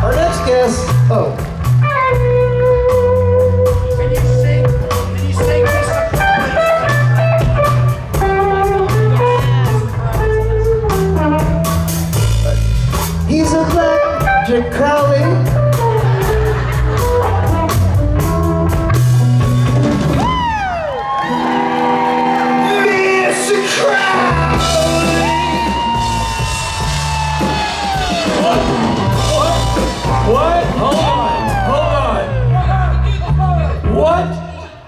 Our next guest, oh. Can you sing? Can you sing this? He's a black Crowley. Mr. Crowley. What? Hold on. What?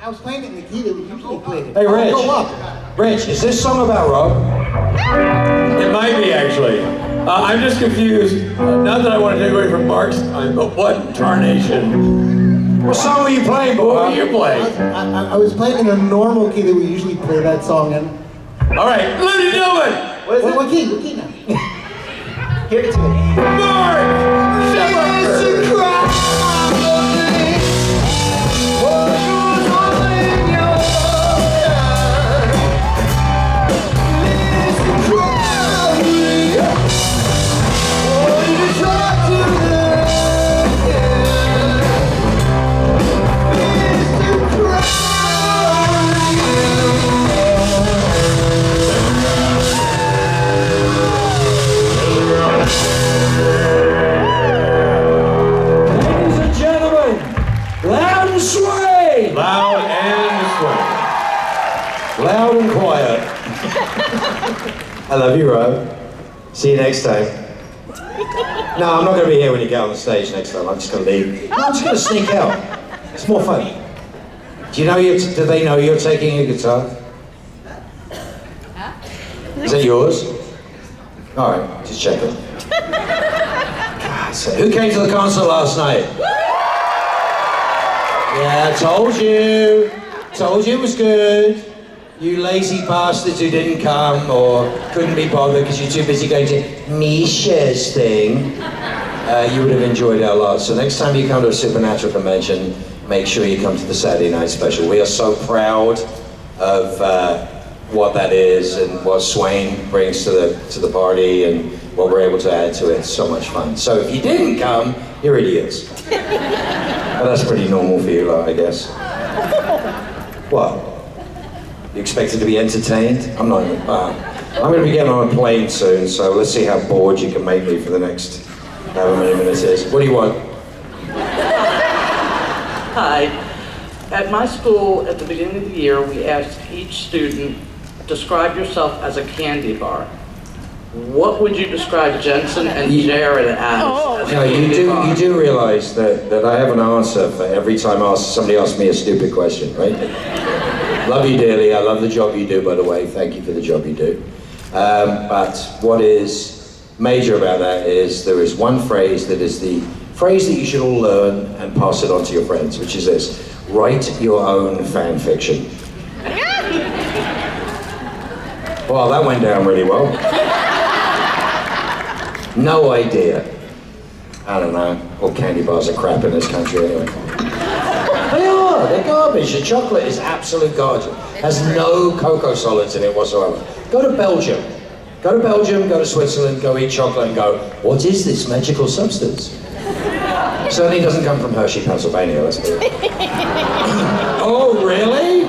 I was playing it in the key that we usually played it. Hey, Rich. Go up. Rich, is this song about Rob? It might be, actually. I'm just confused. Not that I want to take away from Mark's time, but what tarnation? What song were you playing, boy? What were you playing? I was playing in a normal key that we usually play that song in. All right, what are you doing? What is it? What key? What key now? Give it to me. Mark! Sheppard! Ladies and gentlemen, loud and sway! Loud and sway. Loud and quiet. I love you, Rob. See you next time. No, I'm not going to be here when you get on the stage next time. I'm just going to leave. I'm just going to sneak out. It's more fun. Do they know you're taking a guitar? Is it yours? All right, just checking. God, so who came to the concert last night? Yeah, I told you. Told you it was good. You lazy bastards who didn't come or couldn't be bothered because you're too busy going to Misha's thing. You would have enjoyed it a lot. So next time you come to a Supernatural convention, make sure you come to the Saturday night special. We are so proud of what that is and what Swain brings to the party and what we're able to add to it. It's so much fun. So if you didn't come, you're idiots. Well, that's pretty normal for you, I guess. What? You expected to be entertained? I'm not. I'm going to be getting on a plane soon, so let's see how bored you can make me for the next however many minutes it is. What do you want? Hi. At my school, at the beginning of the year, we asked each student, describe yourself as a candy bar. What would you describe Jensen and Jared as? No, you do realize that I have an answer for every time somebody asks me a stupid question, right? Love you dearly. I love the job you do, by the way. Thank you for the job you do. But what is major about that is there is one phrase that is the phrase that you should all learn and pass it on to your friends, which is this: write your own fan fiction. Well, that went down really well. No idea. I don't know. All candy bars are crap in this country anyway. They are. They're garbage. The chocolate is absolute garbage. Has no cocoa solids in it whatsoever. Go to Belgium. Go to Belgium, go to Switzerland, go eat chocolate and go, what is this magical substance? Certainly doesn't come from Hershey, Pennsylvania, let's be honest. Oh, really?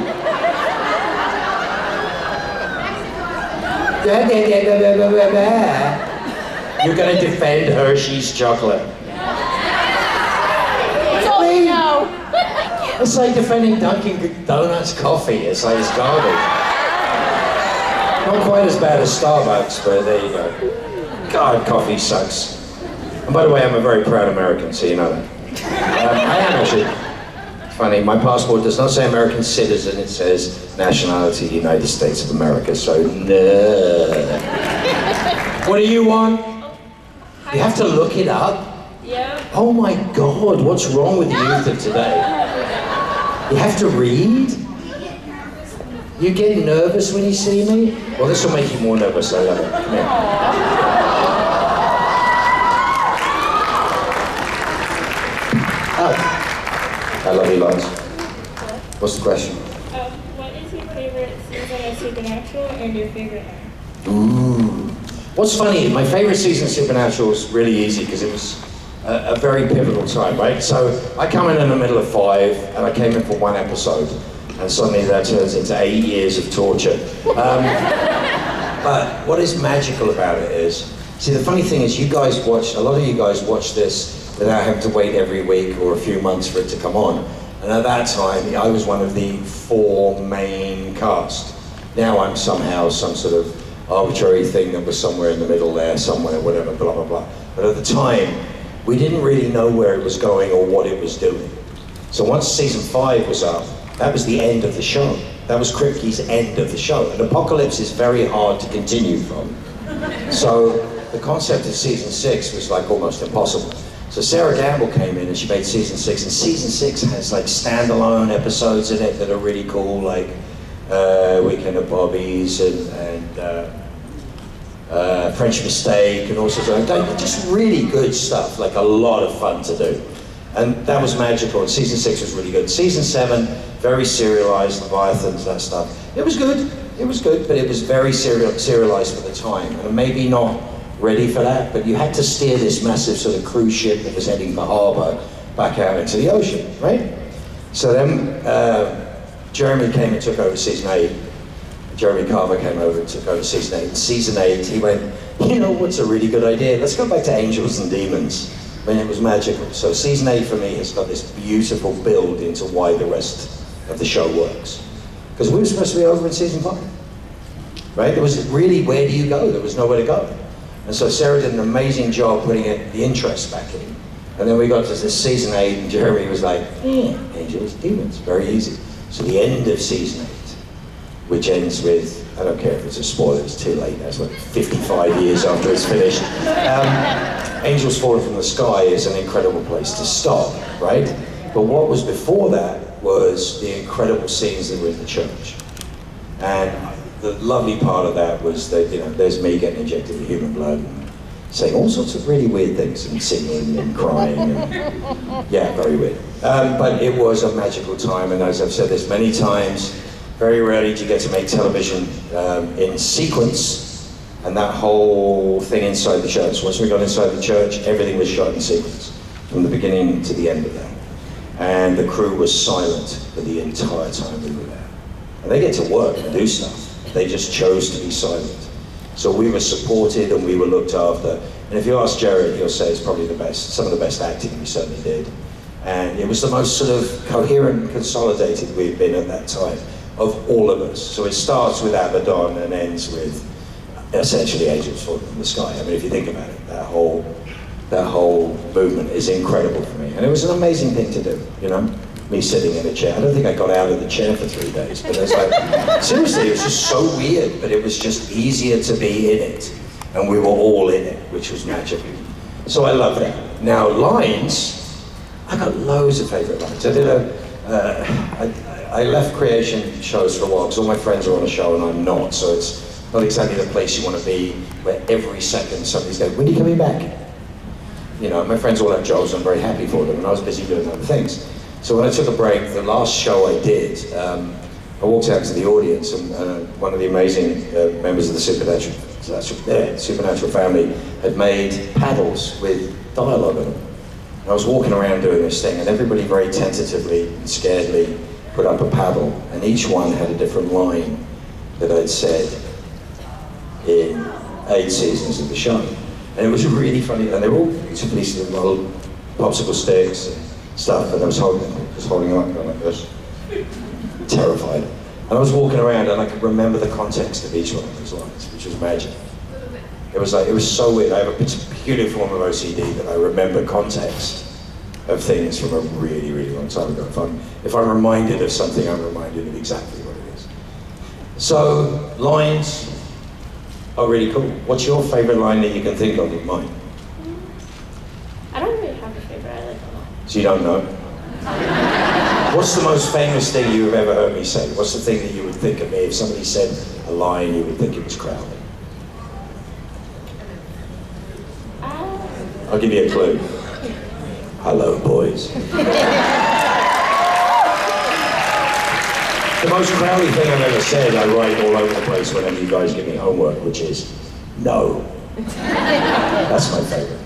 You're going to defend Hershey's chocolate? No. It's like defending Dunkin' Donuts coffee. It's like it's garbage. Not quite as bad as Starbucks, but there you go. God, coffee sucks. And by the way, I'm a very proud American, so you know that. I am actually. It's funny, my passport does not say American citizen, it says nationality United States of America, so no. What do you want? You have to look it up? Yeah. Oh my God, what's wrong with the youth of today? You have to read? You get nervous when you see me? Well, this will make you more nervous, I love it. Come here. Oh. I love you lots. What's the question? What is your favorite season of Supernatural and your favorite one? Ooh. What's funny, my favorite season of Supernatural was really easy because it was a very pivotal time, right? So I come in the middle of 5, and I came in for 1 episode, and suddenly that turns into 8 years of torture. But what is magical about it is, see, the funny thing is, a lot of you guys watch this without having to wait every week or a few months for it to come on. And at that time, I was one of the 4 main cast. Now I'm somehow some sort of arbitrary thing that was somewhere in the middle there, somewhere, whatever, blah, blah, blah. But at the time, we didn't really know where it was going or what it was doing. So once season 5 was up, that was the end of the show. That was Kripke's end of the show. And Apocalypse is very hard to continue from. So the concept of season 6 was like almost impossible. So Sarah Gamble came in and she made season 6, and season 6 has like standalone episodes in it that are really cool, like Weekend at Bobby's and French Mistake and all sorts of just really good stuff, like a lot of fun to do. And that was magical, and season 6 was really good. Season 7, very serialized, Leviathans, that stuff. It was good, but it was very serialized for the time, and maybe not ready for that, but you had to steer this massive sort of cruise ship that was heading for harbor back out into the ocean, right? So then Jeremy came and took over season 8. Jeremy Carver came over and took over season 8. In season 8, he went, you know what's a really good idea? Let's go back to Angels and Demons. I mean, it was magical. So season 8 for me has got this beautiful build into why the rest of the show works. Because we were supposed to be over in season 5, right? There was really, where do you go? There was nowhere to go. And so Sarah did an amazing job putting the interest back in. And then we got to this season 8, and Jeremy was like, Angels, Demons, very easy. So the end of season 8, which ends with, I don't care if it's a spoiler, it's too late, that's like 55 years after it's finished. Angels Falling from the Sky is an incredible place to stop, right? But what was before that was the incredible scenes that were in the church. And the lovely part of that was that, you know, there's me getting injected with human blood and saying all sorts of really weird things and singing and crying and, yeah, very weird. But it was a magical time, and as I've said this many times, very rarely do you get to make television in sequence, and that whole thing inside the church. Once we got inside the church, everything was shot in sequence, from the beginning to the end of that. And the crew was silent for the entire time we were there. And they get to work and do stuff. They just chose to be silent. So we were supported and we were looked after. And if you ask Jared, he'll say it's probably the best, some of the best acting we certainly did. And it was the most sort of coherent and consolidated we've been at that time, of all of us. So it starts with Abaddon and ends with essentially Angels Falling from the Sky. I mean, if you think about it, that whole movement is incredible for me. And it was an amazing thing to do, you know? Me sitting in a chair. I don't think I got out of the chair for 3 days, but it's like, seriously, it was just so weird, but it was just easier to be in it. And we were all in it, which was magical. So I love that. Now, lines, I got loads of favorite lines. I did I left creation shows for a while because all my friends are on a show and I'm not, so it's not exactly the place you want to be where every second somebody's going, when are you coming back? You know, my friends all have jobs, I'm very happy for them, and I was busy doing other things. So when I took a break, the last show I did, I walked out to the audience, and one of the amazing members of the Supernatural family had made paddles with dialogue on them. And I was walking around doing this thing, and everybody very tentatively and scaredly put up a paddle, and each one had a different line that I'd said in 8 seasons of the show. And it was really funny, and they were all beautifully little popsicle sticks and stuff, and I was holding them up like this, terrified. And I was walking around and I could remember the context of each one of those lines, which was magic. It was so weird. I have a peculiar form of OCD that I remember context of things from a really, really long time ago. If I'm reminded of something, I'm reminded of exactly what it is. So, lines are really cool. What's your favorite line that you can think of mine? I don't really have a favorite. I like them all. So you don't know? What's the most famous thing you've ever heard me say? What's the thing that you would think of me? If somebody said a line, you would think it was Crowley. I'll give you a clue. Hello, boys. The most Crowley thing I've ever said, I write all over the place whenever you guys give me homework, which is no. That's my favorite.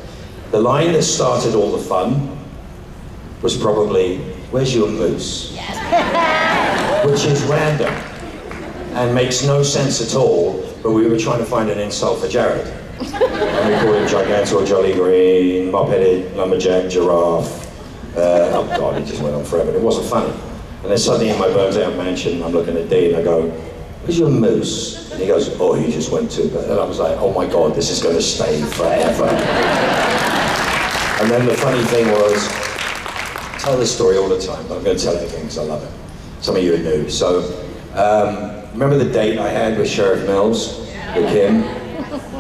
The line that started all the fun was probably, "Where's your moose?" Which is random and makes no sense at all, but we were trying to find an insult for Jared. And we called him Gigantor, Jolly Green, Mop-headed, Lumberjack, Giraffe. Oh God, it just went on forever. It wasn't funny. And then suddenly in my burnt out mansion, I'm looking at Dean, I go, "Where's your moose?" And he goes, "Oh, he just went to bed." And I was like, oh my God, this is going to stay forever. And then the funny thing was, I tell this story all the time, but I'm going to tell it again because I love it. Some of you are new. So, remember the date I had with Sheriff Mills, with Kim?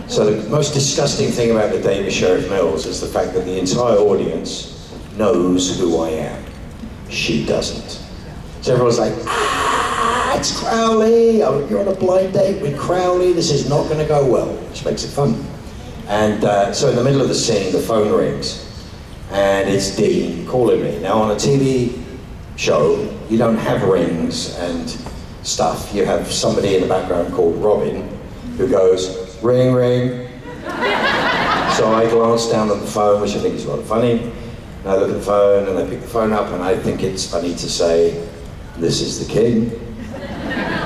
So the most disgusting thing about the date with Sheriff Mills is the fact that the entire audience knows who I am. She doesn't. So everyone's like, "Ah, it's Crowley. Oh, you're on a blind date with Crowley. This is not going to go well," which makes it fun. And so in the middle of the scene, the phone rings, and it's Dean calling me. Now on a TV show, you don't have rings and stuff. You have somebody in the background called Robin, who goes, "Ring, ring." So I glance down at the phone, which I think is rather funny. And I look at the phone, and I pick the phone up, and I think it's funny to say, "This is the king,"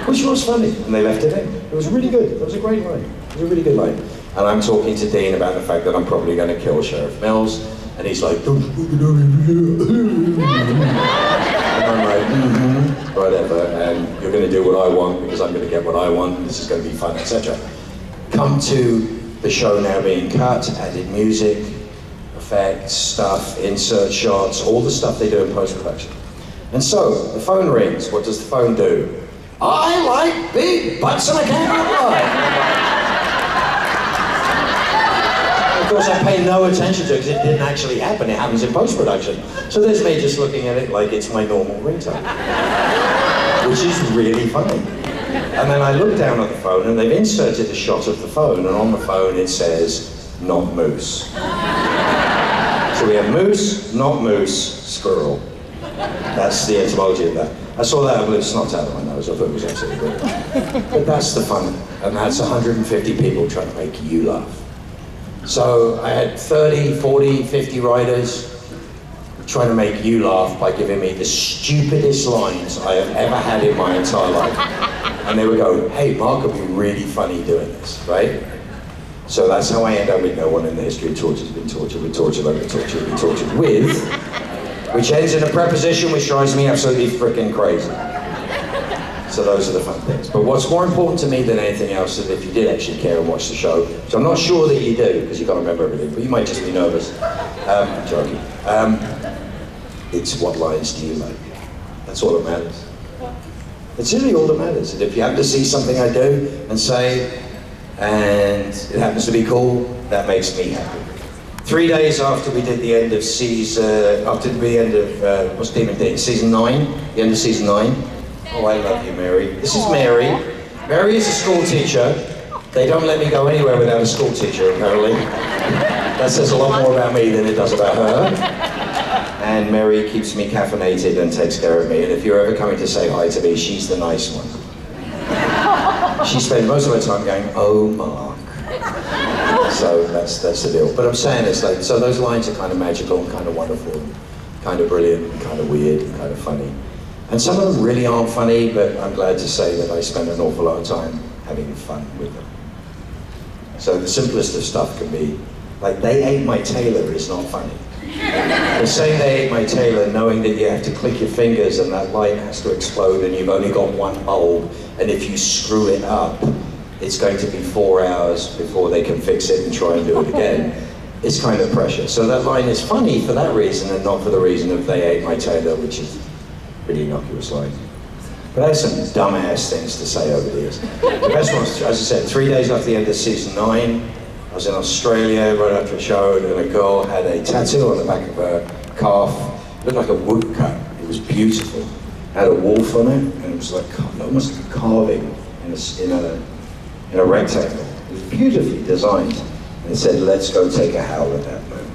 which was funny, and they left it in. It was really good. It was a great line. It was a really good line. And I'm talking to Dean about the fact that I'm probably going to kill Sheriff Mills, and he's like, "Don't spook it over here." And I'm like, whatever, and you're going to do what I want because I'm going to get what I want, and this is going to be fun, etc. Come to the show now being cut, added music, effects, stuff, insert shots, all the stuff they do in post-production. And so, the phone rings. What does the phone do? "I like big butts and I can't lie." Of course, I pay no attention to it because it didn't actually happen. It happens in post-production. So there's me just looking at it like it's my normal ringtone, which is really funny. And then I look down at the phone and they've inserted a shot of the phone, and on the phone it says, "Not moose." So we have moose, not moose, squirrel. That's the etymology of that. I saw that and blew snot out of my nose. I thought it was absolutely brilliant. But that's the fun, and that's 150 people trying to make you laugh. So I had 30, 40, 50 writers trying to make you laugh by giving me the stupidest lines I have ever had in my entire life. And they would go, "Hey, Mark would be really funny doing this," right? So that's how I end up with "No one in the history of torture has been tortured with torture like the torture has been tortured with," which ends in a preposition which drives me absolutely freaking crazy. So those are the fun things. But what's more important to me than anything else is if you did actually care and watch the show, which I'm not sure that you do, because you can't remember everything, but you might just be nervous. Joking. It's what lines do you like? That's all that matters. It's really all that matters. And if you happen to see something I do and say, and it happens to be cool, that makes me happy. 3 days after we did the end of season, after the end of, what's Demon Dean? Season 9? The end of season 9? Oh, I love you, Mary. This is Mary. Mary is a school teacher. They don't let me go anywhere without a school teacher, apparently. That says a lot more about me than it does about her. And Mary keeps me caffeinated and takes care of me. And if you're ever coming to say hi to me, she's the nice one. She spends most of her time going, "Oh, Mark." So that's the deal. But I'm saying it's like, so those lines are kind of magical and kind of wonderful, and kind of brilliant, and kind of weird, and kind of funny. And some of them really aren't funny, but I'm glad to say that I spend an awful lot of time having fun with them. So the simplest of stuff can be, like, "They ate my tailor" is not funny. But saying "they ate my tailor," knowing that you have to click your fingers and that light has to explode and you've only got one bulb, and if you screw it up, it's going to be 4 hours before they can fix it and try and do it again. It's kind of pressure. So that line is funny for that reason and not for the reason of "they ate my tailor," which is a pretty innocuous line. But I have some dumbass things to say over the years. The best one, as I said, 3 days after the end of season 9, I was in Australia right after a show, and a girl had a tattoo on the back of her calf. It looked like a woodcut. It was beautiful. It had a wolf on it, and it was like almost like a carving in a rectangle. It was beautifully designed. And it said, "Let's go take a howl at that moon."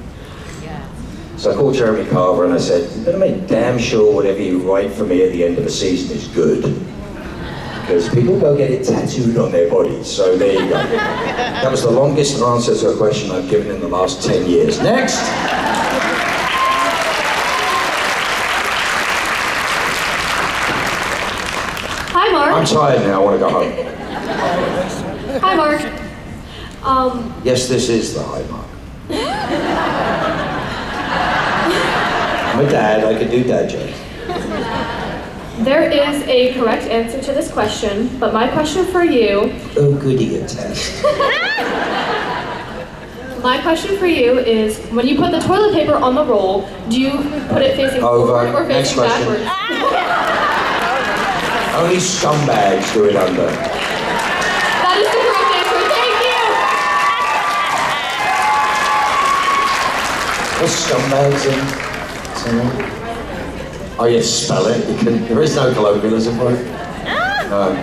So I called Jeremy Carver and I said, "You better make damn sure whatever you write for me at the end of a season is good. because people go get it tattooed on their bodies. So there you go. That was the longest answer to a question I've given in the last 10 years. Next. Hi, Mark. I'm tired now, I want to go home. Hi, Mark. Yes, this is the high mark. I'm a dad, I can do dad jokes. There is a correct answer to this question, but my question for you... Oh goody, a test. My question for you is, when you put the toilet paper on the roll, do you put it facing Over. forward or Next facing question. backwards? Only scumbags do it under. That is the correct answer. Thank you! What's scumbags in? Oh, you spell it. You can, there is no colloquialism for it. No.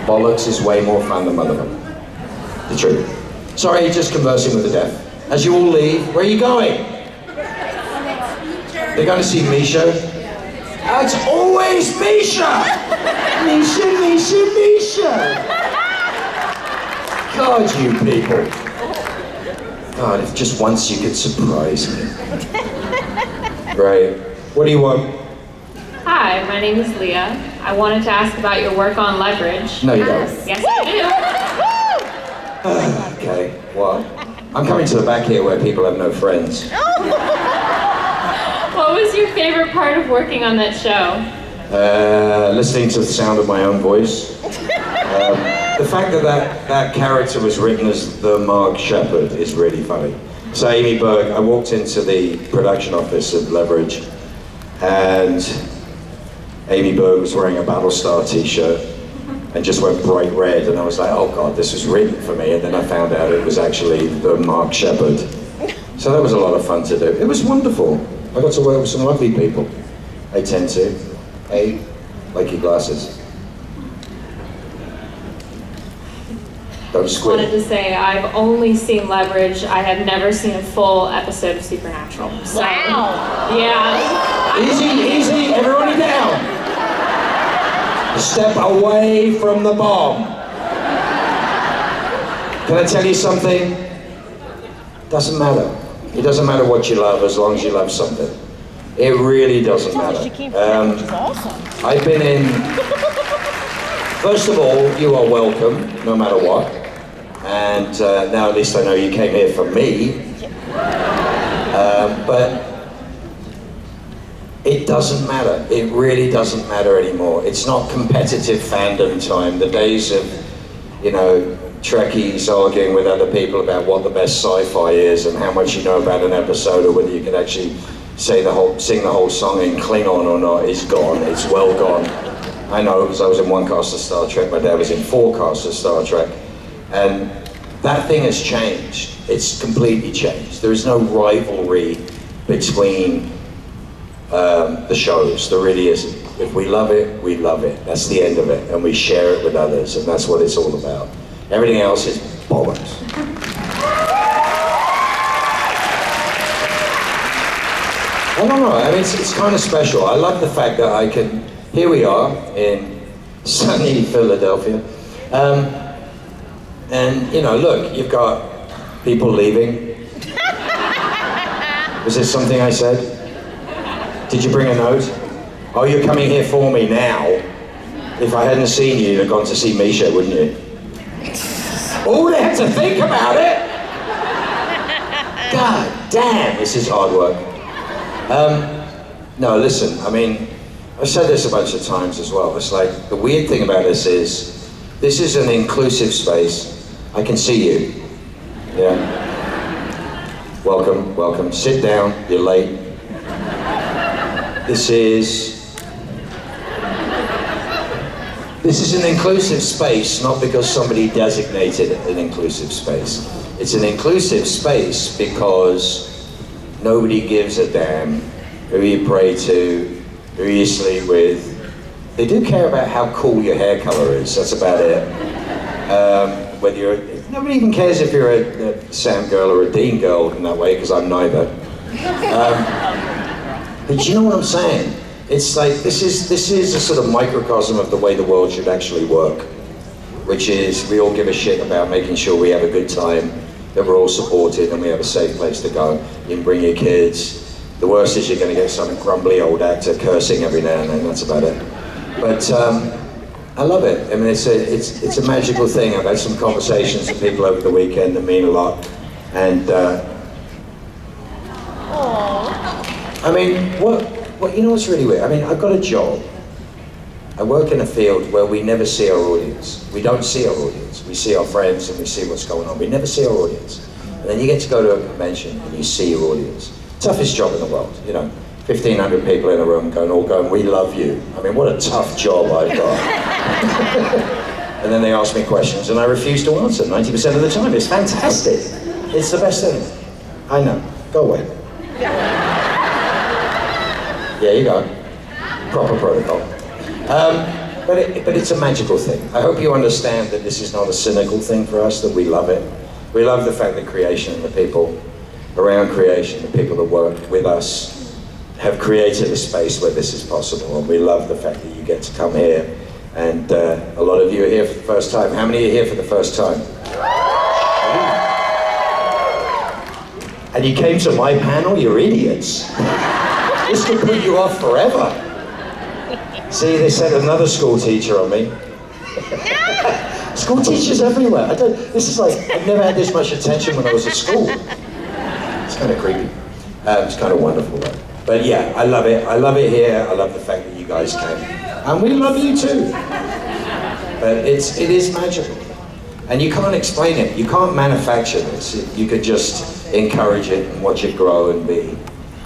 Bollocks is way more fun than motherfucker. The truth. Sorry, just conversing with the deaf. As you all leave, where are you going? They're going to see Misha. Oh, it's always Misha! Misha, Misha, Misha! God, you people. God, if just once you could surprise me. Right. What do you want? Hi, my name is Leah. I wanted to ask about your work on leverage. No, you don't. Yes, I do. Okay, what? I'm coming to the back here where people have no friends. What was your favorite part of working on that show? Listening to the sound of my own voice. The fact that that character was written as the Mark Sheppard is really funny. So Amy Berg, I walked into the production office of Leverage, and Amy Berg was wearing a Battlestar t-shirt and just went bright red, and I was like, oh God, this was written for me, and then I found out it was actually the Mark Sheppard. So that was a lot of fun to do. It was wonderful. I got to work with some lovely people. I tend to. Hey, like your glasses. Don't I wanted squint. to say I've only seen Leverage. I have never seen a full episode of Supernatural. So, wow. Yeah. Easy, easy, everybody down. Step away from the bomb. Can I tell you something? Doesn't matter. It doesn't matter what you love as long as you love something. It really doesn't matter. I've been in... First of all, you are welcome, no matter what. And now at least I know you came here for me. But it doesn't matter. It really doesn't matter anymore. It's not competitive fandom time. The days of, you know, Trekkies arguing with other people about what the best sci-fi is and how much you know about an episode or whether you can actually sing the whole song in Klingon or not is gone. It's well gone. I know, because I was in one cast of Star Trek, my dad was in 4 casts of Star Trek, and that thing has changed. It's completely changed. There is no rivalry between the shows. There really isn't. If we love it, we love it. That's the end of it, and we share it with others, and that's what it's all about. Everything else is bollocks. I don't know, I mean, it's kind of special. I love the fact that I can, here we are in sunny Philadelphia. And, you know, look, you've got people leaving. Was this something I said? Did you bring a note? Oh, you're coming here for me now. If I hadn't seen you, you'd have gone to see Misha, wouldn't you? Oh, they had to think about it! God damn, this is hard work. No, listen, I mean, I've said this a bunch of times as well. It's like, the weird thing about this is an inclusive space. I can see you. Yeah. Welcome, welcome. Sit down, you're late. This is an inclusive space, not because somebody designated an inclusive space. It's an inclusive space because nobody gives a damn who you pray to, who you sleep with, They do care about how cool your hair color is. That's about it. Whether you're, nobody even cares if you're a Sam girl or a Dean girl in that way, because I'm neither. But you know what I'm saying? It's like, this is a sort of microcosm of the way the world should actually work, which is we all give a shit about making sure we have a good time, that we're all supported and we have a safe place to go. You can bring your kids. The worst is you're going to get some grumbly old actor cursing every now and then, that's about it. But I love it. I mean, it's a magical thing. I've had some conversations with people over the weekend that mean a lot. And I mean, what you know what's really weird? I mean, I've got a job. I work in a field where we never see our audience. We don't see our audience. We see our friends and we see what's going on. We never see our audience. And then you get to go to a convention and you see your audience. Toughest job in the world, you know. 1,500 people in a room all going, we love you. I mean, what a tough job I've got. And then they ask me questions and I refuse to answer 90% of the time. It's fantastic. It's the best thing. I know. Go away. Yeah, you go. Proper protocol. But it's a magical thing. I hope you understand that this is not a cynical thing for us, that we love it. We love the fact that creation and the people around creation, the people that work with us, have created a space where this is possible, and we love the fact that you get to come here. And a lot of you are here for the first time. How many are here for the first time? And you came to my panel? You're idiots. This could put you off forever. See, they sent another school teacher on me. School teachers everywhere. This is like, I've never had this much attention when I was at school. It's kind of creepy. It's kind of wonderful though. But yeah, I love it. I love it here. I love the fact that you guys came. And we love you too. But it is magical. And you can't explain it. You can't manufacture this. You could just encourage it and watch it grow and be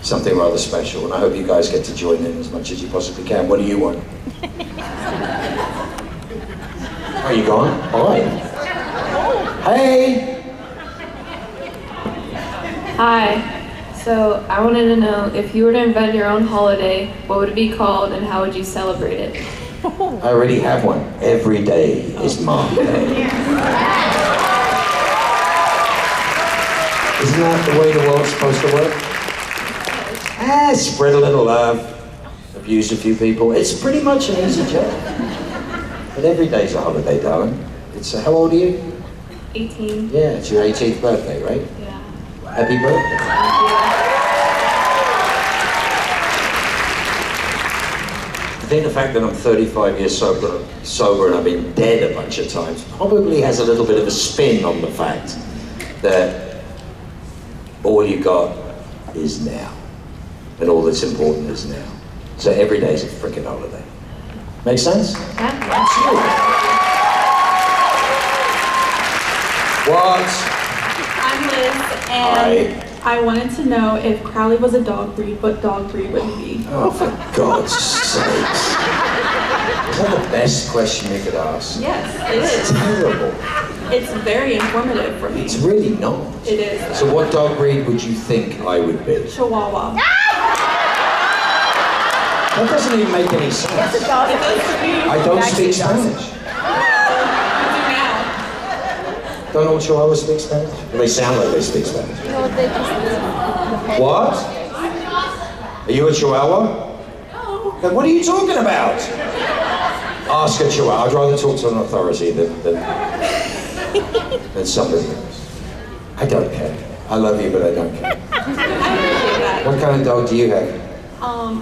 something rather special. And I hope you guys get to join in as much as you possibly can. What do you want? Are you gone? All right. Hey! Hi. So I wanted to know, if you were to invent your own holiday, what would it be called and how would you celebrate it? I already have one. Every day is Mom Day. Isn't that the way the world's supposed to work? Spread a little love, abuse a few people. It's pretty much an easy job. But every day's a holiday, darling. It's how old are you? 18. Yeah, it's your 18th birthday, right? Yeah. Happy birthday. I think the fact that I'm 35 years sober and I've been dead a bunch of times probably has a little bit of a spin on the fact that all you got is now. And all that's important is now. So every day's a freaking holiday. Make sense? Yeah. Absolutely. What? I'm Liz, and I wanted to know if Crowley was a dog breed, what dog breed would he be? Oh, for God's sakes. Is that the best question you could ask? Yes, It's it is. terrible. It's very informative for me. It's really not. It is. So what dog breed would you think I would be? Chihuahua. That doesn't even make any sense. It does to me. I don't speak Spanish. Don't all Chihuahuas speak Spanish? Well, they sound like they speak Spanish. What? Are you a Chihuahua? No. Then what are you talking about? Ask a Chihuahua. I'd rather talk to an authority than somebody else. I don't care. I love you, but I don't care. What kind of dog do you have?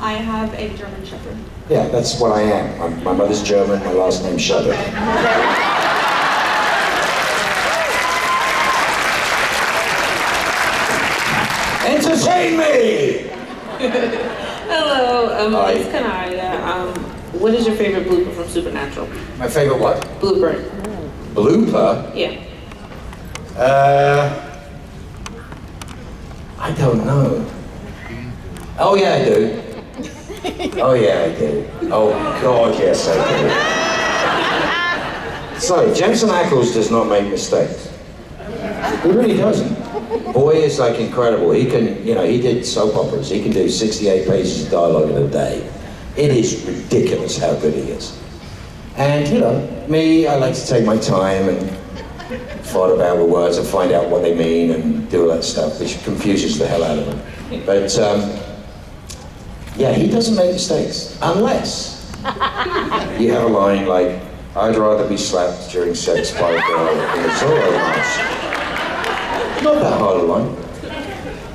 I have a German Shepherd. Yeah, that's what I am. My mother's German, my last name's Sheppard. Entertain me! Hello, Hi. Miss Kanaya. What is your favorite blooper from Supernatural? My favorite what? Blooper. Blooper? Yeah. I don't know. Oh yeah, I do. Oh yeah, I do. Oh God, yes, I do. So, Jensen Ackles does not make mistakes. He really doesn't. Boy is like incredible. He can, you know, he did soap operas. He can do 68 pages of dialogue in a day. It is ridiculous how good he is. And you know, me, I like to take my time and thought about the words and find out what they mean and do all that stuff, which confuses the hell out of him. But yeah, he doesn't make mistakes, unless you have a line like, I'd rather be slapped during sex by a girl than a solo dance. Not that hard a line.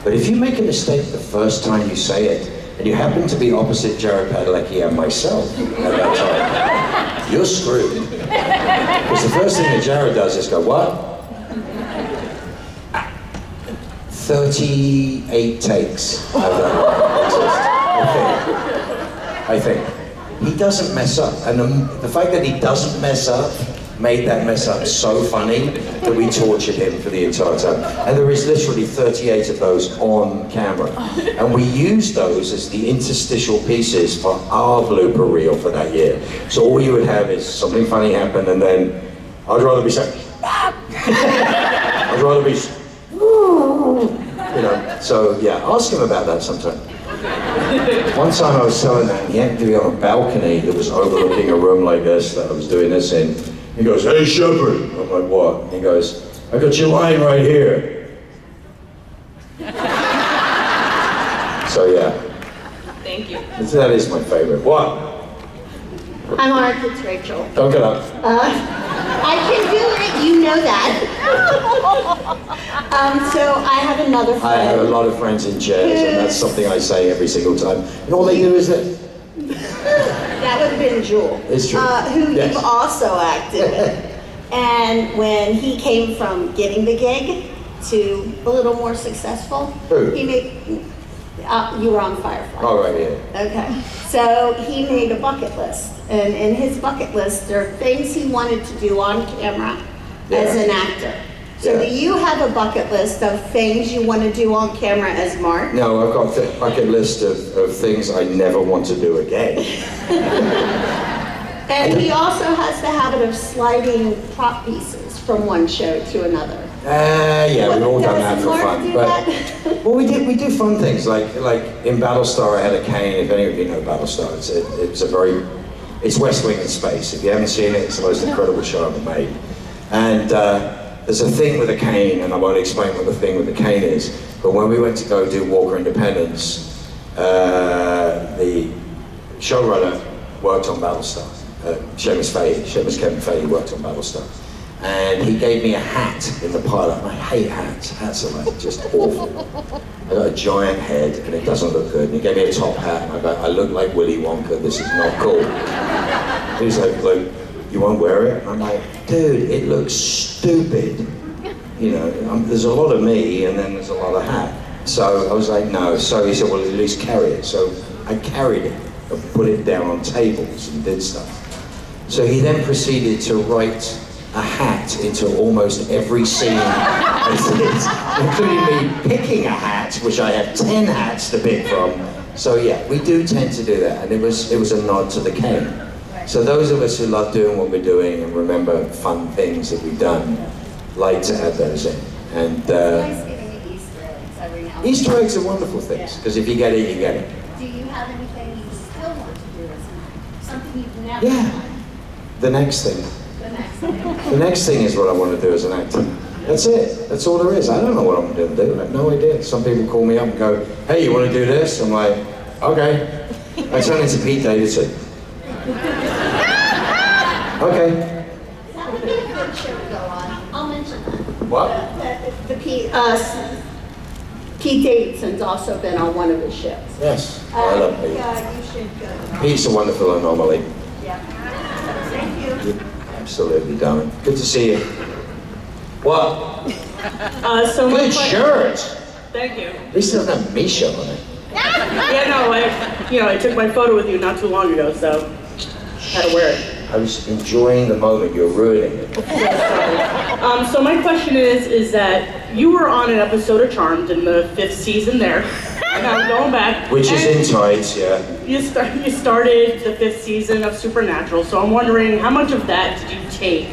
But if you make a mistake the first time you say it, and you happen to be opposite Jared Padalecki and myself at that time, you're screwed. Because the first thing that Jared does is go, what? 38 takes of that I think. He doesn't mess up. And the fact that he doesn't mess up made that mess up so funny that we tortured him for the entire time. And there is literally 38 of those on camera. And we used those as the interstitial pieces for our blooper reel for that year. So all you would have is something funny happen and then, I'd rather be saying, I'd rather be, you know, so yeah, ask him about that sometime. One time I was telling that, and he happened to be on a balcony that was overlooking a room like this that I was doing this in. He goes, hey Sheppard. I'm like, what? He goes, I got your line right here. So yeah. Thank you. That is my favorite. What? I'm Mark, it's Rachel. Don't get up. I can do it, you know that. So I have another friend. I have a lot of friends in chairs, and that's something I say every single time. And all they do is that. That would have been Jewel. It's true. Who Yes. you've also acted with. And when he came from getting the gig to a little more successful, Who? he made, you were on Firefly. Oh, right, yeah. Okay, so he made a bucket list, and in his bucket list, there are things he wanted to do on camera as an actor. So Yeah. do you have a bucket list of things you want to do on camera as Mark? No, I've got a bucket list of things I never want to do again. And he also has the habit of sliding prop pieces from one show to another. Yeah, we've all done that Does for Mark fun. do But that? well, we do fun things like in Battlestar I had a cane. If any of you know Battlestar, it's West Wing in space. If you haven't seen it, it's the most incredible show ever made. And there's a thing with a cane, and I won't explain what the thing with the cane is. But when we went to go do Walker Independence, the showrunner worked on Battlestar. Seamus Kevin Feige worked on Battlestar. And he gave me a hat in the pilot. I hate hats. Hats are like just awful. I got a giant head and it doesn't look good. And he gave me a top hat and I go, I look like Willy Wonka, this is not cool. He's like, you won't wear it? And I'm like, dude, it looks stupid. You know, there's a lot of me and then there's a lot of hat. So I was like, no. So he said, well, at least carry it. So I carried it and put it down on tables and did stuff. So he then proceeded to write a hat into almost every scene I did, including me picking a hat, which I have 10 hats to pick from. So yeah, we do tend to do that, and it was a nod to the cane. So those of us who love doing what we're doing and remember fun things that we've done, like to add those in. And Nice giving you Easter eggs every now and then. Easter eggs are wonderful things, because if you get it, you get it. Do you have anything you still want to do as an actor? Something you've never Yeah. done? The next thing. The next thing. The next thing is what I want to do as an actor. That's it. That's all there is. I don't know what I'm going to do. I have no idea. Some people call me up and go, hey, you want to do this? I'm like, okay. I turn into Pete Davidson. Okay. That would be a good show to go on. I'll mention that. What? Pete Davidson's also been on one of his shows. Yes. I love Pete. Yeah, you should go. Pete's a wonderful anomaly. Yeah. Thank you. Absolutely, darling. Good to see you. What? So my Good que- shirt. Thank you. At least it doesn't have Misha on it. Yeah, no, I took my photo with you not too long ago, so had to wear it. I was enjoying the moment. You're ruining it. So my question is that you were on an episode of Charmed in the 5th season there, and I'm going back. Which is and in tights, yeah. You started the 5th season of Supernatural, so I'm wondering how much of that did you take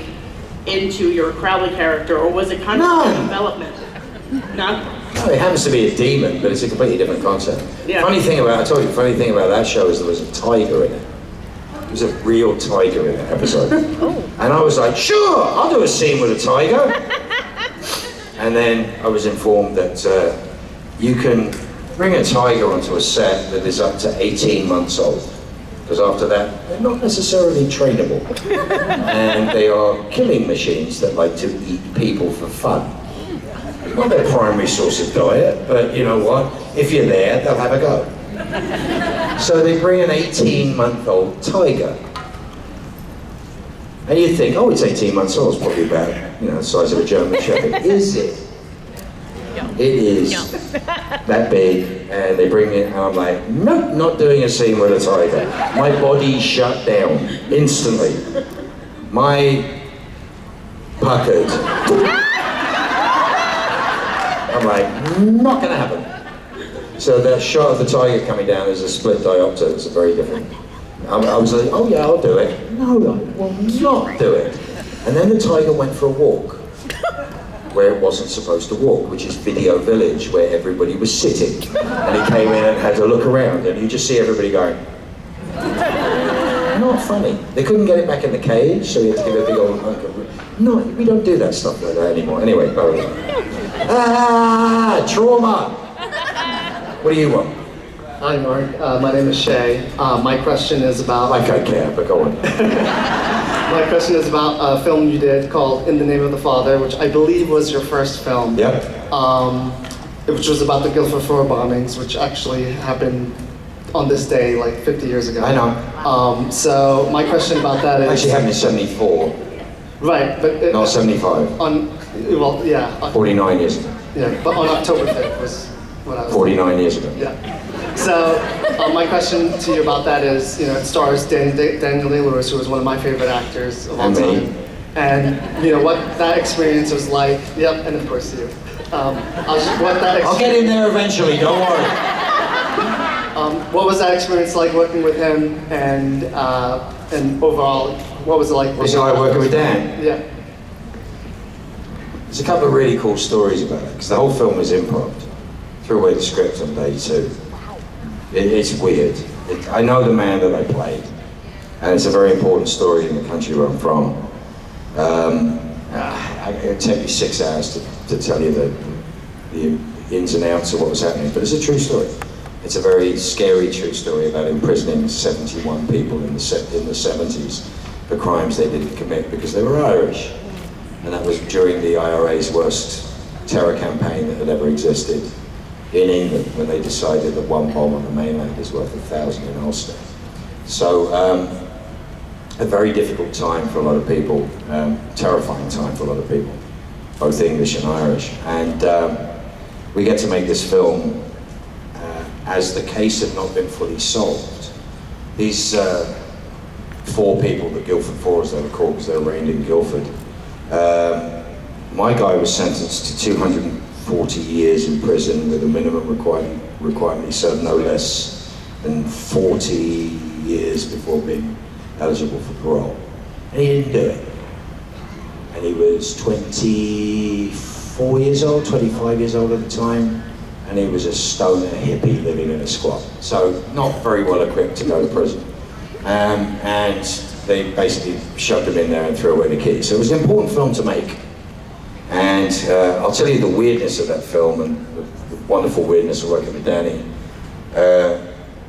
into your Crowley character, or was it kind of None. development? None? Oh, it happens to be a demon, but it's a completely different concept. Yeah. I told you, the funny thing about that show is there was a tiger in it. There was a real tiger in that episode. And I was like, sure, I'll do a scene with a tiger. And then I was informed that you can bring a tiger onto a set that is up to 18 months old. Because after that, they're not necessarily trainable. And they are killing machines that like to eat people for fun. Not their primary source of diet, but you know what? If you're there, they'll have a go. So they bring an 18-month-old tiger. And you think, oh, it's 18 months old, it's probably about, the size of a German Shepherd. Is it? It is that big, and they bring it, and I'm like, nope, not doing a scene with a tiger. My body shut down instantly. My puckered. I'm like, not gonna happen. So that shot of the tiger coming down is a split diopter. It's a very different. I was like, oh yeah, I'll do it. No, I will not do it. And then the tiger went for a walk, where it wasn't supposed to walk, which is Video Village, where everybody was sitting. And he came in and had to look around, and you just see everybody going, not funny. They couldn't get it back in the cage, so he had to give it a big old hunk of, no, we don't do that stuff like that anymore. Anyway, trauma! What do you want? Hi Mark, my name is Shay. My question is about... Like I care, but go on. My question is about a film you did called In the Name of the Father, which I believe was your first film. Yep. Which was about the Guildford Four bombings, which actually happened on this day like 50 years ago. I know. So my question about that is... Actually happened in 74. Right, but... Not 75. Well, yeah. 49 years ago. Yeah, but on October 5th was what I was... 49 years ago. Yeah. So, my question to you about that is, it stars Daniel Day-Lewis, who was one of my favorite actors of all time. And, what that experience was like. Yep, and of course you. I'll get in there eventually, don't worry. What was that experience like working with him, and overall, what was it like working with Dan? Yeah. There's a couple of really cool stories about it, because the whole film is improv. Threw away the script on day 2. It's weird. I know the man that I played, and it's a very important story in the country where I'm from. It'd take me 6 hours to tell you the ins and outs of what was happening, but it's a true story. It's a very scary true story about imprisoning 71 people in the 70s for crimes they didn't commit because they were Irish. And that was during the IRA's worst terror campaign that had ever existed in England, when they decided that one bomb on the mainland is worth 1,000 in Ulster. So, a very difficult time for a lot of people, terrifying time for a lot of people, both English and Irish. And we get to make this film as the case had not been fully solved. These 4 people, the Guildford Four as they were called, because they were arraigned in Guildford, my guy was sentenced to 240 years in prison with a minimum requirement he served no less than 40 years before being eligible for parole. And he didn't do it. And he was 24 years old, 25 years old at the time, and he was a stoner hippie living in a squat. So not very well equipped to go to prison. And they basically shoved him in there and threw away the key. So it was an important film to make. And I'll tell you the weirdness of that film and the wonderful weirdness of working with Danny.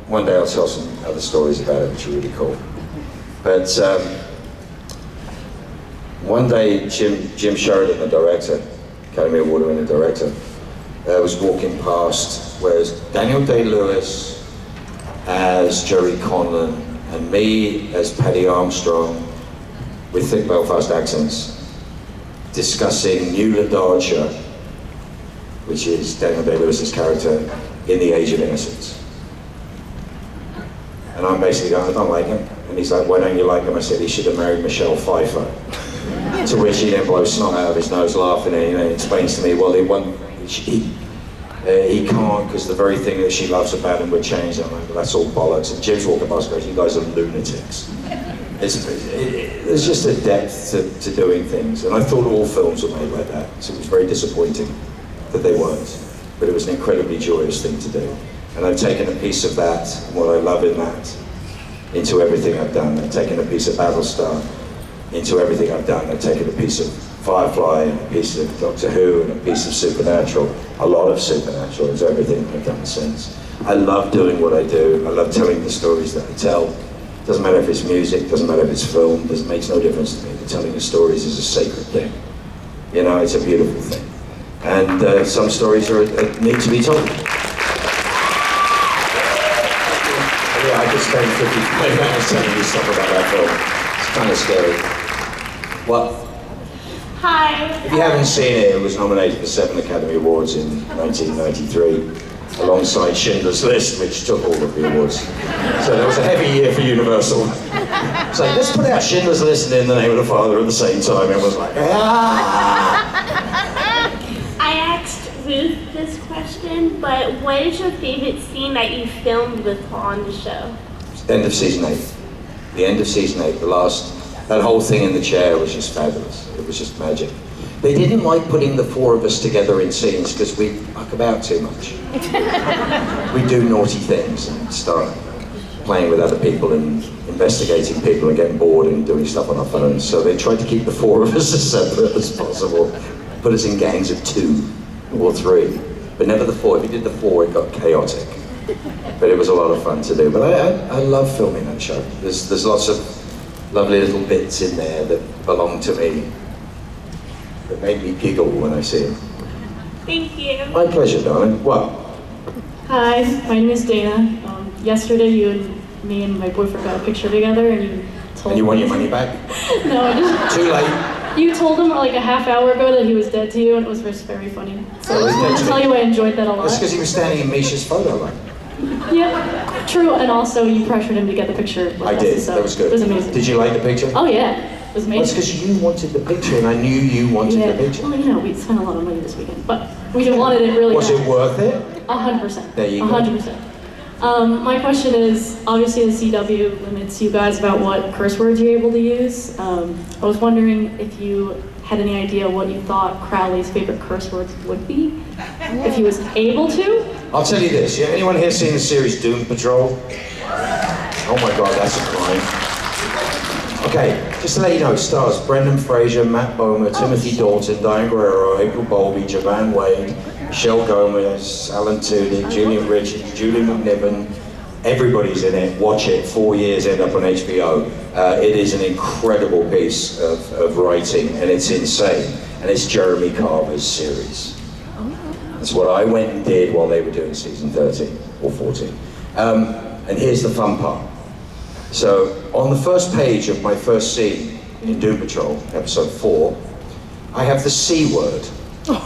One day I'll tell some other stories about it, which are really cool. But one day Jim Sheraton, the director, Academy Award winning director, was walking past where Daniel Day-Lewis as Jerry Conlon and me as Paddy Armstrong with thick Belfast accents, discussing New Ladarcia, which is Daniel Day-Lewis's character, in The Age of Innocence. And I'm basically going, I don't like him. And he's like, why don't you like him? I said, he should have married Michelle Pfeiffer. To which he then blows snot out of his nose laughing, and he explains to me, well, he can't, because the very thing that she loves about him would change. I'm like, well, that's all bollocks. And Jim's walking past goes, you guys are lunatics. There's just a depth to doing things, and I thought all films were made like that, so it was very disappointing that they weren't. but it was an incredibly joyous thing to do. And I've taken a piece of that, and what I love in that, into everything I've done. I've taken a piece of Battlestar into everything I've done. I've taken a piece of Firefly and a piece of Doctor Who and a piece of Supernatural, a lot of Supernatural into everything I've done since. I love doing what I do. I love telling the stories that I tell. Doesn't matter if it's music, doesn't matter if it's film, it makes no difference to me. The telling of stories is a sacred thing. You know, it's a beautiful thing. And some stories need to be told. Yeah, I could spend 55 minutes telling you stuff about that film. It's kind of scary. What? Hi. If you haven't seen it, it was nominated for 7 Academy Awards in 1993, alongside Schindler's List, which took all of the awards. So there was a heavy year for Universal. So let's put out Schindler's List and In the Name of the Father at the same time. It was like, ah! I asked Ruth this question, but what is your favorite scene that you filmed with Paul on the show? End of season 8. The end of season 8, that whole thing in the chair was just fabulous. It was just magic. They didn't like putting the 4 of us together in scenes because we muck about too much. We do naughty things and start playing with other people and investigating people and getting bored and doing stuff on our phones. So they tried to keep the 4 of us as separate as possible. Put us in gangs of 2 or 3, but never the 4. If you did the 4, it got chaotic. But it was a lot of fun to do. But I love filming that show. There's lots of lovely little bits in there that belong to me, that make me giggle when I see them. Thank you. My pleasure, darling. What? Hi, my name is Dana. Yesterday, me and my boyfriend got a picture together, and you told And you me... want your money back? No, I just... Too late. You told him like a half hour ago that he was dead to you, and it was just very funny. So Oh, I he's just dead wanted to to me. tell you I enjoyed that a lot. That's because he was standing in Misha's photo line. Yeah, true, and also you pressured him to get the picture with I us, did. so That was good. It was amazing. Did you like the picture? Oh yeah, it was Well, it's amazing. because you wanted the picture, and I knew you wanted Yeah, the picture. well, you know, we spent a lot of money this weekend, but we wanted it really Was bad. it worth it? 100%. There you go. 100%. My question is, obviously the CW limits you guys about what curse words you're able to use. I was wondering if you had any idea what you thought Crowley's favorite curse words would be, if he was able to. I'll tell you this. Yeah, anyone here seen the series Doom Patrol? Oh my God, that's a crime. Okay, just to let you know, stars Brendan Fraser, Matt Bomer, Timothy Dalton, Diane Guerrero, April Bowlby, Javan Wade, Michelle Gomez, Alan Tudyk, Julian Richards, Julie McNiven. Everybody's in it. Watch it. 4 years, end up on HBO. It is an incredible piece of writing, and it's insane. And it's Jeremy Carver's series. That's what I went and did while they were doing season 13 or 14. And here's the fun part. So on the first page of my first scene in Doom Patrol, episode 4, I have the C word. But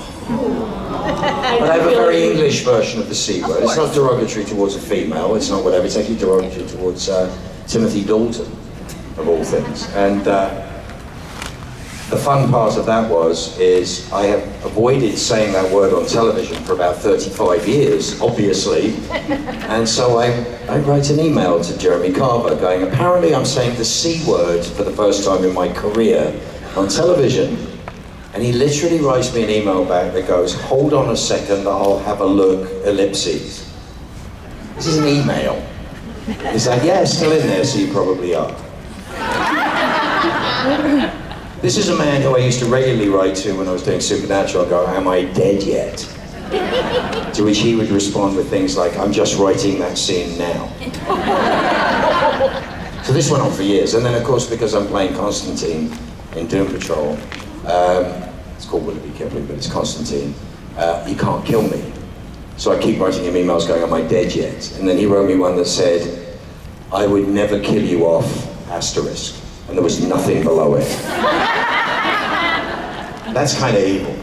I have a very English version of the C word. It's not derogatory towards a female, it's not whatever, it's actually derogatory towards Timothy Dalton, of all things. And the fun part of that is I have avoided saying that word on television for about 35 years, obviously. And so I write an email to Jeremy Carver going, apparently I'm saying the C word for the first time in my career on television. And he literally writes me an email back that goes, hold on a second, I'll have a look, ellipses. This is an email. He's like, yeah, it's still in there, so you probably are. This is a man who I used to regularly write to when I was doing Supernatural. I go, am I dead yet? To which he would respond with things like, I'm just writing that scene now. So this went on for years. And then of course, because I'm playing Constantine in Doom Patrol, it's called Willoughby Kipling, but it's Constantine, he can't kill me. So I keep writing him emails going, am I dead yet? And then he wrote me one that said, I would never kill you off, asterisk. And there was nothing below it. That's kind of evil.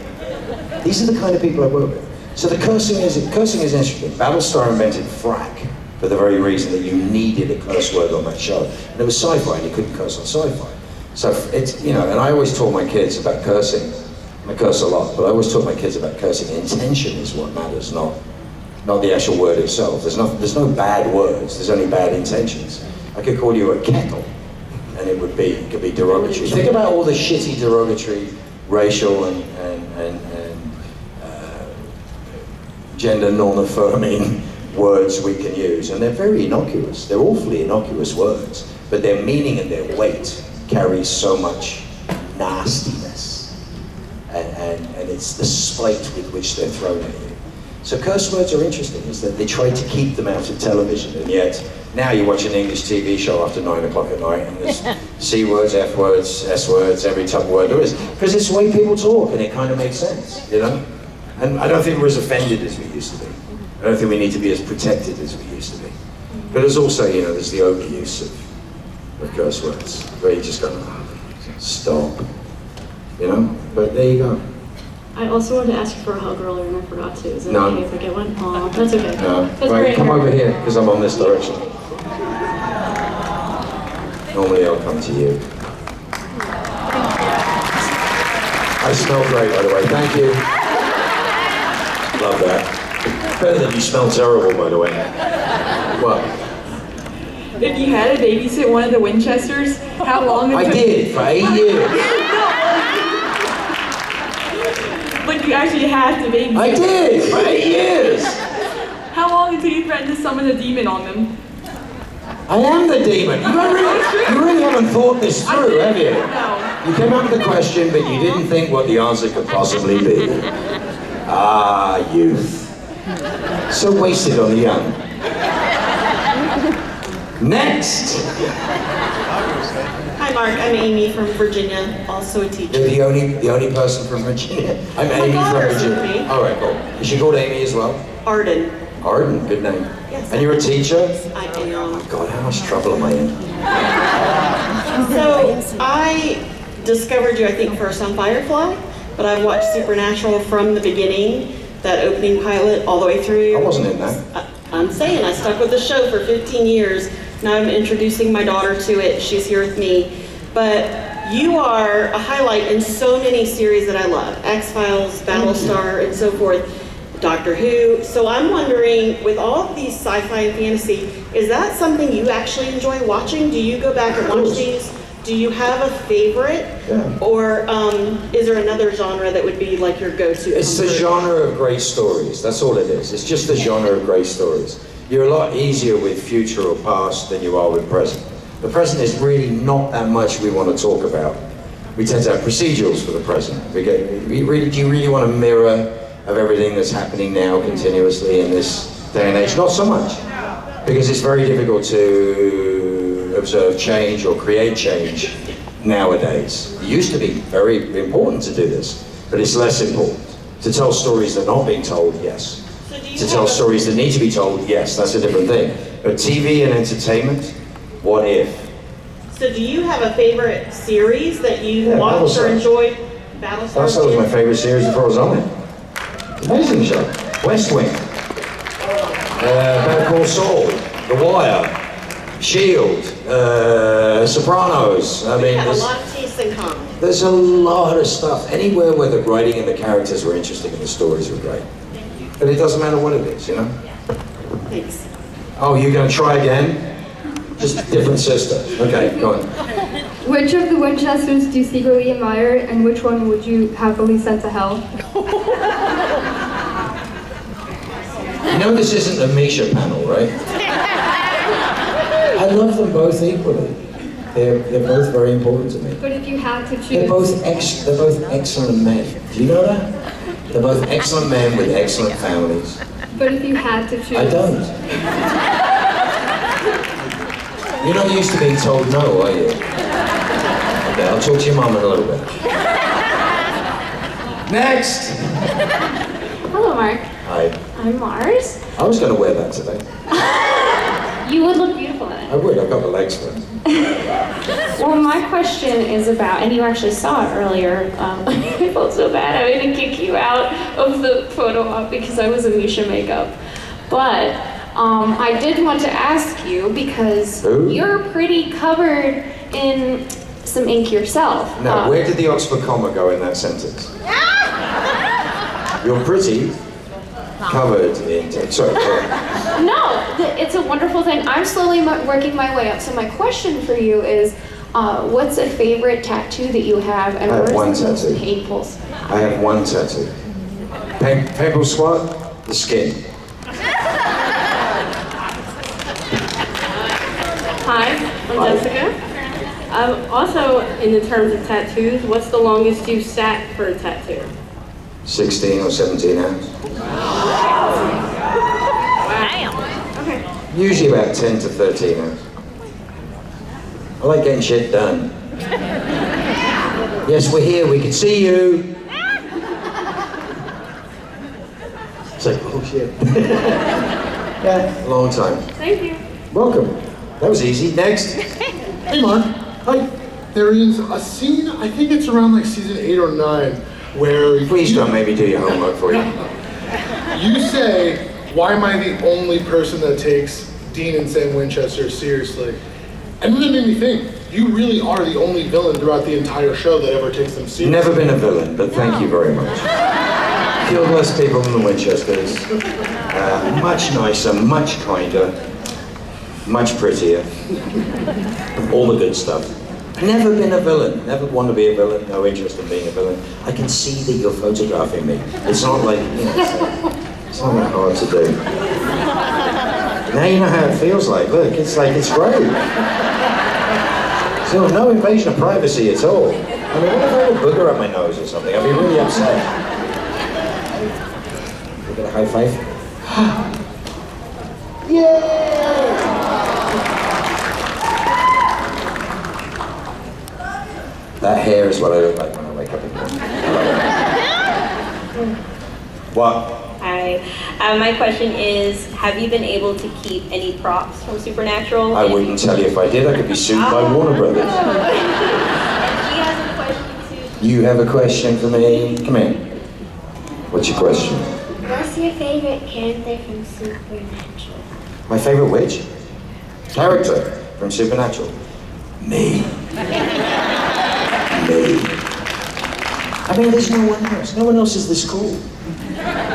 These are the kind of people I work with. So the cursing is interesting. Battlestar invented frack for the very reason that you needed a curse word on that show. And it was sci-fi, and you couldn't curse on sci-fi. So it's, you know, and I always taught my kids about cursing. I curse a lot, but I always taught my kids about cursing. Intention is what matters, not the actual word itself. There's no bad words, there's only bad intentions. I could call you a kettle, and it could be derogatory. Think about all the shitty derogatory racial and gender non-affirming words we can use, and they're very innocuous. They're awfully innocuous words, but their meaning and their weight carries so much nastiness, and it's the spite with which they're thrown at you. So curse words are interesting, is that they try to keep them out of television, and yet now you watch an English TV show after 9 o'clock at night, and there's C words, F words, S words, every type of word there is, because it's the way people talk, and it kind of makes sense, you know? And I don't think we're as offended as we used to be. I don't think we need to be as protected as we used to be. But there's also, you know, there's the overuse of curse words, where you just go, oh, stop, you know? But there you go. I also wanted to ask you for a hug earlier and I forgot to. Is it No. okay if I get one? Aw, that's okay. No, That's right, great. come over here, because I'm on this direction. Normally I'll come to you. I smell great, by the way, thank you. Love that. Better than you smell terrible, by the way. What? If you had to babysit one of the Winchesters, how long I did, for 8 years. Like you actually had to babysit. I did, for 8 years. How long until you threatened to summon a demon on them? I am the demon. You really haven't thought this through, have you? No. You came up with the question, but you didn't think what the answer could possibly be. Ah, youth. So wasted on the young. Next! Hi Mark, I'm Amy from Virginia, also a teacher. You're the only person from Virginia. I'm My Amy from daughter's Virginia. with me. All right, cool. Is she called Amy as well? Arden. Arden, good name. Yes. And you're a teacher? I am. God, how much trouble am I in? So, I discovered you, I think, first on Firefly, but I've watched Supernatural from the beginning, that opening pilot, all the way through. I wasn't in that. I'm saying, I stuck with the show for 15 years. Now I'm introducing my daughter to it. She's here with me. But you are a highlight in so many series that I love. X-Files, Battlestar, and so forth. Doctor Who. So I'm wondering, with all of these sci-fi and fantasy, is that something you actually enjoy watching? Do you go back and watch these? Do you have a favorite? Yeah. Or is there another genre that would be like your go-to? It's the genre of great stories. That's all it is. It's just the genre of great stories. You're a lot easier with future or past than you are with present. The present is really not that much we want to talk about. We tend to have procedurals for the present. Do you really want a mirror of everything that's happening now continuously in this day and age? Not so much. Because it's very difficult to observe change or create change nowadays. It used to be very important to do this, but it's less important. To tell stories that are not being told, yes. To tell stories that need to be told, yes, that's a different thing. But TV and entertainment, what if? So do you have a favorite series that you watched or Battlestar. enjoyed? Battlestar? That was my favorite series before I was on it. Amazing show. West Wing. Better Call Saul. The Wire. Shield. Sopranos. I We mean, have a lot of tastes in common. there's a lot of stuff. Anywhere where the writing and the characters were interesting and the stories were great. But it doesn't matter what it is, you know? Thanks. Oh, you're going to try again? Just a different sister. Okay, go on. Which of the Winchesters do you secretly admire, and which one would you happily send to hell? You know this isn't a Misha panel, right? I love them both equally. They're both very important to me. But if you had to choose... They're both excellent men. Do you know that? They're both excellent men with excellent families. But if you had to choose... I don't. You're not used to being told no, are you? Okay, I'll talk to your mum in a little bit. Next! Hello, Mark. Hi. I'm Mars. I was going to wear that today. You would look beautiful in it. I would. I've got the legs for it. Well, my question is about, and you actually saw it earlier. I felt so bad having to kick you out of the photo op because I was in Misha makeup. But I did want to ask you because you're pretty covered in some ink yourself. Now, where did the Oxford comma go in that sentence? You're pretty covered in... Sorry. No, it's a wonderful thing. I'm slowly working my way up. So my question for you is, what's a favorite tattoo that you have, and I have one where's the most tattoo. painful? I have one tattoo. Painful squat? The skin. Hi, I'm Jessica. Also, in the terms of tattoos, what's the longest you've sat for a tattoo? 16 or 17 hours. Okay. Usually about 10 to 13 hours. I like getting shit done. Yes, we're here, we can see you. It's like, oh shit. Yeah, long time. Thank you. Welcome. That was easy. Next. Hey Mark. Hi. There is a scene, I think it's around like season 8 or 9, where Please don't make me do your homework for you. you say, why am I the only person that takes Dean and Sam Winchester seriously? And then it made me think, you really are the only villain throughout the entire show that ever takes them seriously. Never been a villain, but thank you very much. Killed less people than the Winchesters. Much nicer, much kinder, much prettier. All the good stuff. Never been a villain. Never want to be a villain. No interest in being a villain. I can see that you're photographing me. It's not like, you know, it's not that hard to do. Now you know how it feels like. Look, it's like, it's great. So no invasion of privacy at all. I mean, what if I had a booger up my nose or something? I'd be really upset. Look at a high five. Yay! That hair is what I look like when I wake up in the morning. What? Hi. My question is, have you been able to keep any props from Supernatural? I wouldn't tell you if I did. I could be sued by Warner Brothers. And she has a question too. You have a question for me? Come in. What's your question? What's your favorite character from Supernatural? My favorite which? Character from Supernatural. Me. Me. I mean, there's no one else. No one else is this cool.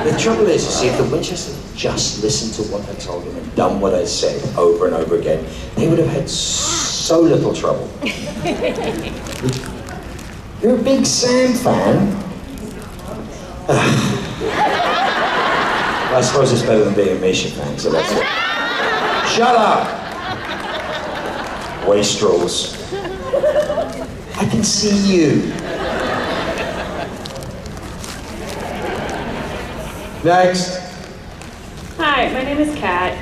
The trouble is, you see, if the Winchesters just listened to what I told them and done what I said over and over again, they would have had so little trouble. You're a big Sam fan? I suppose it's better than being a Misha fan, so that's it. Shut up! Wastrels. I can see you. Next. Hi, my name is Kat.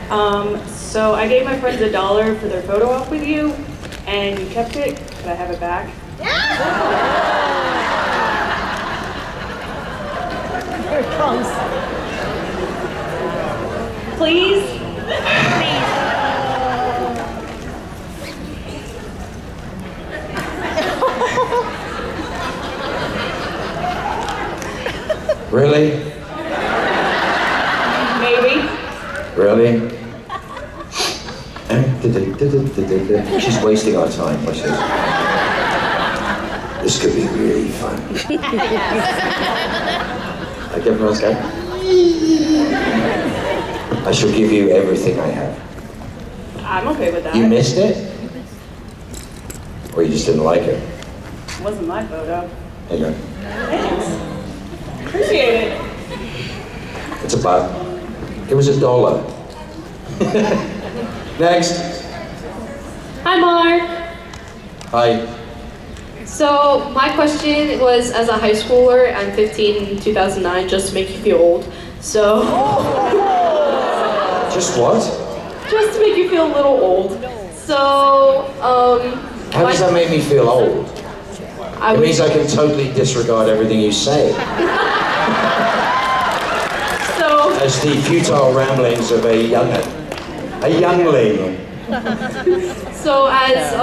So I gave my friends $1 for their photo op with you, and you kept it. Could I have it back? Here it comes. Please? Really? Maybe. Really? She's wasting our time. Watch this. This could be really fun. Like everyone's going. I shall give you everything I have. I'm okay with that. You missed it? Or you just didn't like it? It wasn't my photo. There you go. Thanks. Appreciate it. It's a buck. It was $1. Next. Hi, Mark. Hi. So my question was, as a high schooler, I'm 15 in 2009, just to make you feel old. So. Just what? Just to make you feel a little old. So, How does that make me feel old? It means I can totally disregard everything you say. So. As the futile ramblings of a youngling. So as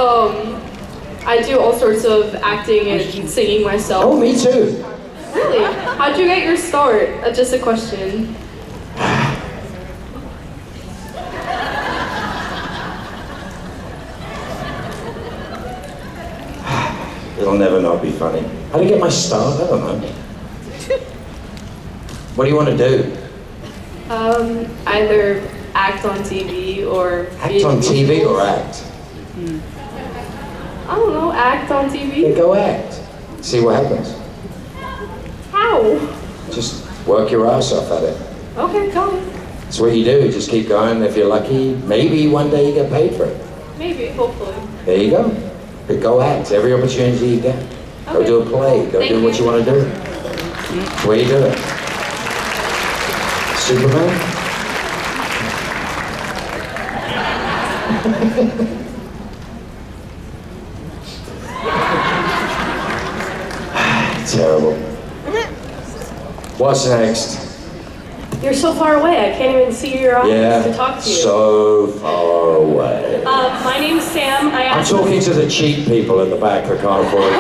I do all sorts of acting and singing myself. Oh, me too. Really? How'd you get your start? Just a question. It'll never not be funny. How to get my start? I don't know. What do you want to do? Either act on TV or... Act on TV or act? I don't know, act on TV. Then go act. See what happens. How? Just work your ass off at it. Okay, go on. That's what you do, you just keep going. If you're lucky, maybe one day you get paid for it. Maybe, hopefully. There you go. But go act, every opportunity you get. Go do a play, go do what you want to do. That's the way you do it. Superman? Terrible. What's next? You're so far away, I can't even see your eyes to talk to you. So far away. My name's Sam. I'm talking to the cheap people at the back that can't afford it.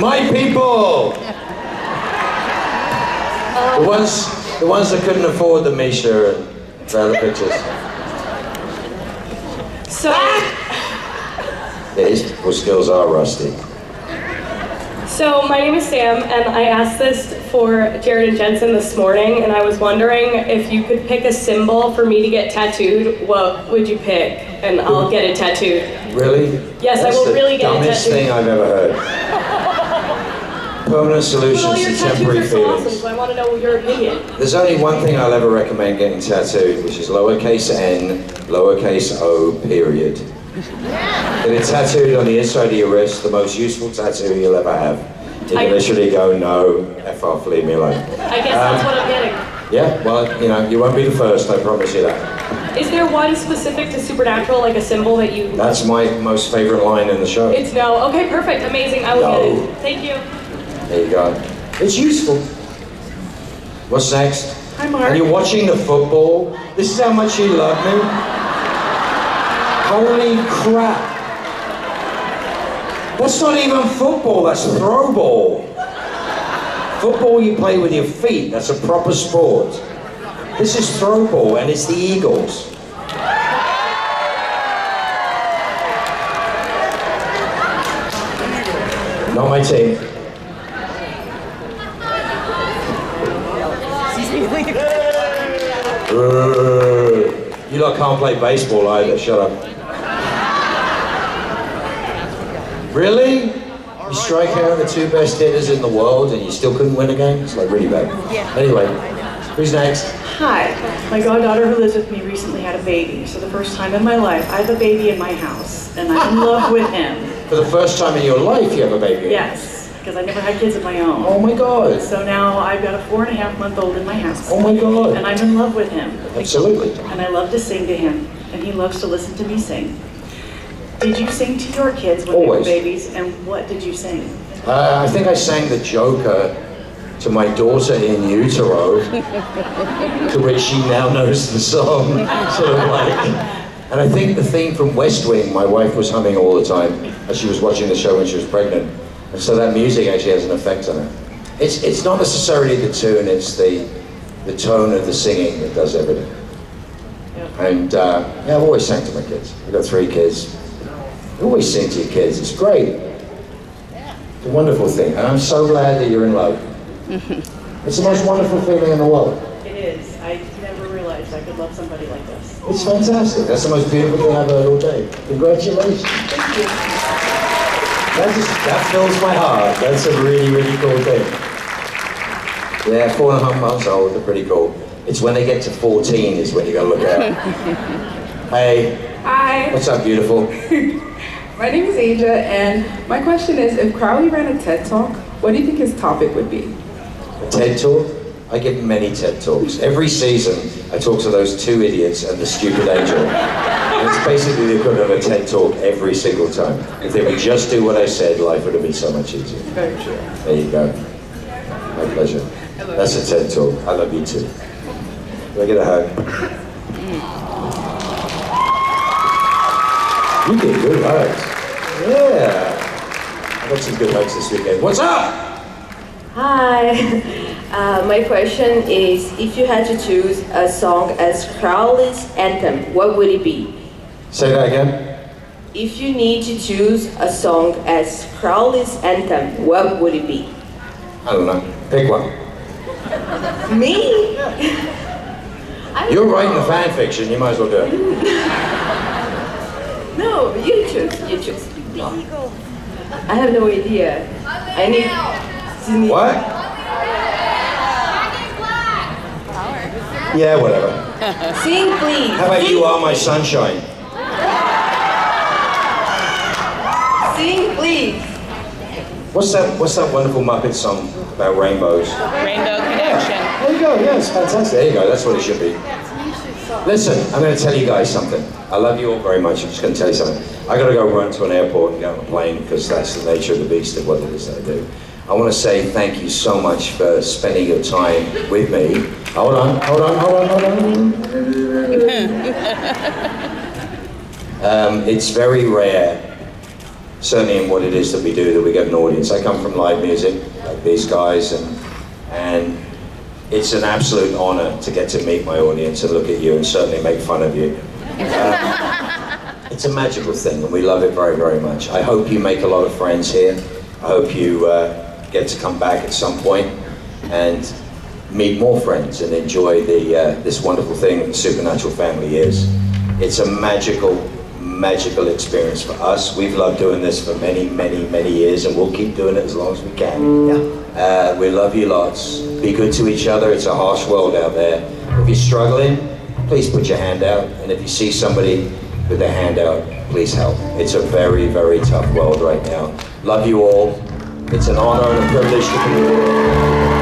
My people! The ones that couldn't afford the Misha and trailer pictures. So, His people skills are rusty. So my name is Sam, and I asked this for Jared and Jensen this morning, and I was wondering if you could pick a symbol for me to get tattooed, what would you pick? And I'll get it tattooed. Really? Yes, That's I will really get it tattooed. That's the dumbest thing I've ever heard. Permanent Well, solutions your to tattoos temporary are so awesome, feelings. so I want to know your opinion. There's only one thing I'll ever recommend getting tattooed, which is lowercase n, lowercase o, period. Get it tattooed on the inside of your wrist, the most useful tattoo you'll ever have. You can literally go, no, F off, leave me alone. I guess that's what I'm getting. Yeah, well, you know, you won't be the first, I promise you that. Is there one specific to Supernatural, like a symbol that you... That's my most favorite line in the show. It's no. Okay, perfect, amazing, I will get it. Thank you. There you go. It's useful. What's next? Hi, Mark. And you're watching the football? This is how much you love me? Holy crap. That's not even football, that's throw ball. Football you play with your feet, that's a proper sport. This is throw ball, and it's the Eagles. Not my team. You lot can't play baseball either, shut up. Really? You strike out the two best hitters in the world and you still couldn't win a game? It's like really bad. Anyway, who's next? Hi, my goddaughter who lives with me recently had a baby. So the first time in my life, I have a baby in my house and I'm in love with him. For the first time in your life you have a baby? Yes, because I never had kids of my own. Oh my God. So now I've got a 4.5-month-old in my house. Oh my God. And I'm in love with him. Absolutely. And I love to sing to him, and he loves to listen to me sing. Did you sing to your kids when they were babies, and what did you sing? I think I sang the Joker to my daughter in utero, to which she now knows the song, sort of like. And I think the theme from West Wing, my wife was humming all the time as she was watching the show when she was pregnant. And so that music actually has an effect on her. It's not necessarily the tune, it's the tone of the singing that does everything. And yeah, I've always sang to my kids. I've got 3 kids. You always sing to your kids, it's great. It's a wonderful thing, and I'm so glad that you're in love. It's the most wonderful feeling in the world. It is. I never realized I could love somebody like this. It's fantastic. That's the most beautiful thing I've heard all day. Congratulations. Thank you. That fills my heart. That's a really, really cool thing. Yeah, 4.5 months old, they're pretty cool. It's when they get to 14 is when you gotta look out. Hey. Hi. What's up, beautiful? My name is Asia, and my question is, if Crowley ran a TED Talk, what do you think his topic would be? A TED Talk? I give many TED Talks. Every season, I talk to those 2 idiots and the stupid angel. And it's basically the equivalent of a TED Talk every single time. If they would just do what I said, life would have been so much easier. Very true. There you go. My pleasure. That's a TED Talk. I love you too. Can I get a hug? You did good hugs. Yeah. I got some good hugs this weekend. What's up? Hi. My question is, if you had to choose a song as Crowley's anthem, what would it be? Say that again. If you need to choose a song as Crowley's anthem, what would it be? I don't know. Pick one. Me? You're writing the fan fiction. You might as well do it. No, you choose. You choose. I have no idea. I need. What? Yeah, whatever. Sing, please. How about You Are My Sunshine? Sing, please. What's that wonderful Muppet song about rainbows? Rainbow Connection. There you go, yes, fantastic. There you go, that's what it should be. Listen, I'm going to tell you guys something. I love you all very much. I'm just going to tell you something. I got to go run to an airport and get on a plane because that's the nature of the beast of what it is that I do. I want to say thank you so much for spending your time with me. Hold on. It's very rare, certainly in what it is that we do, that we get an audience. I come from live music, like these guys, and it's an absolute honor to get to meet my audience and look at you and certainly make fun of you. It's a magical thing and we love it very, very much. I hope you make a lot of friends here. I hope you get to come back at some point and meet more friends and enjoy this wonderful thing that the Supernatural family is. It's a magical experience for us. We've loved doing this for many, many, many years and we'll keep doing it as long as we can. We love you lots. Be good to each other. It's a harsh world out there. If you're struggling, please put your hand out. And if you see somebody with their hand out, please help. It's a very, very tough world right now. Love you all. It's an honor and a privilege to be here.